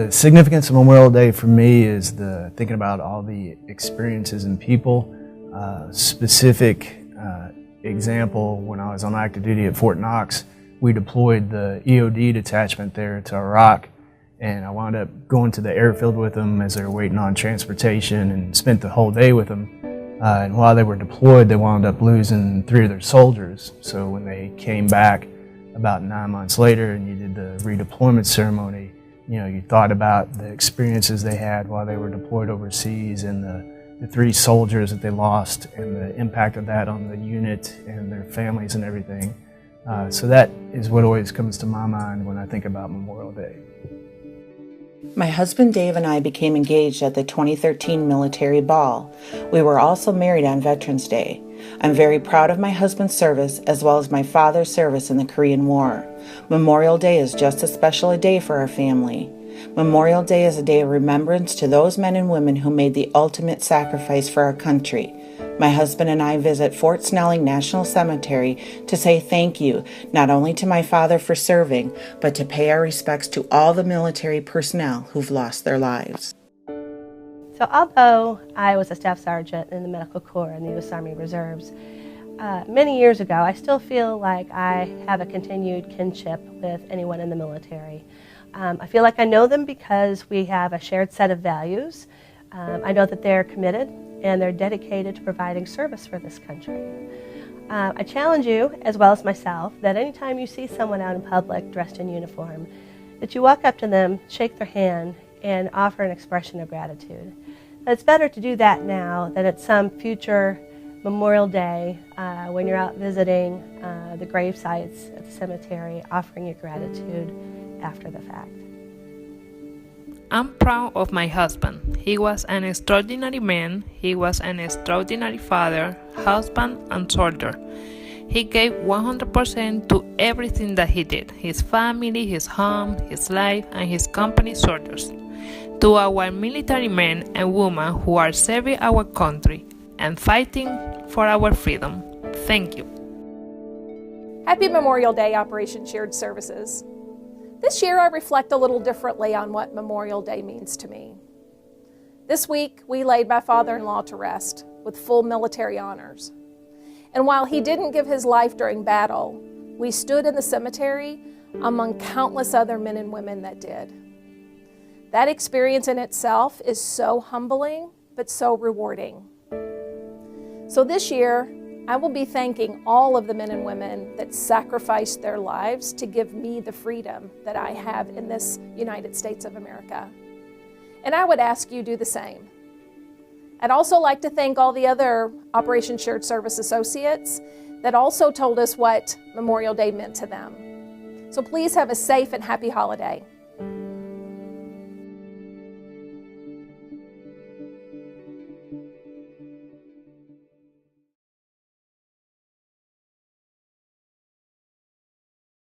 The significance of Memorial Day for me is thinking about all the experiences and people. Specific example, when I was on active duty at Fort Knox, we deployed the EOD detachment there to Iraq, and I wound up going to the airfield with them as they were waiting on transportation and spent the whole day with them. And while they were deployed, they wound up losing 3 of their soldiers. So when they came back about 9 months later and you did the redeployment ceremony, you thought about the experiences they had while they were deployed overseas and the 3 soldiers that they lost and the impact of that on the unit and their families and everything. So that is what always comes to my mind when I think about Memorial Day. My husband Dave and I became engaged at the 2013 military ball. We were also married on Veterans Day. I'm very proud of my husband's service as well as my father's service in the Korean War. Memorial Day is just as special a day for our family. Memorial Day is a day of remembrance to those men and women who made the ultimate sacrifice for our country. My husband and I visit Fort Snelling National Cemetery to say thank you, not only to my father for serving, but to pay our respects to all the military personnel who've lost their lives. So although I was a staff sergeant in the Medical Corps in the U.S. Army Reserves, many years ago, I still feel like I have a continued kinship with anyone in the military. I feel like I know them because we have a shared set of values. I know that they're committed and they're dedicated to providing service for this country. I challenge you, as well as myself, that anytime you see someone out in public dressed in uniform, that you walk up to them, shake their hand, and offer an expression of gratitude. It's better to do that now than at some future Memorial Day when you're out visiting the grave sites at the cemetery, offering your gratitude after the fact. I'm proud of my husband. He was an extraordinary man. He was an extraordinary father, husband, and soldier. He gave 100% to everything that he did, his family, his home, his life, and his company soldiers. To our military men and women who are serving our country and fighting for our freedom, thank you. Happy Memorial Day, Operation Shared Services. This year I reflect a little differently on what Memorial Day means to me. This week we laid my father-in-law to rest with full military honors. And while he didn't give his life during battle, we stood in the cemetery among countless other men and women that did. That experience in itself is so humbling, but so rewarding. So this year, I will be thanking all of the men and women that sacrificed their lives to give me the freedom that I have in this United States of America. And I would ask you do the same. I'd also like to thank all the other Operation Shared Service associates that also told us what Memorial Day meant to them. So please have a safe and happy holiday.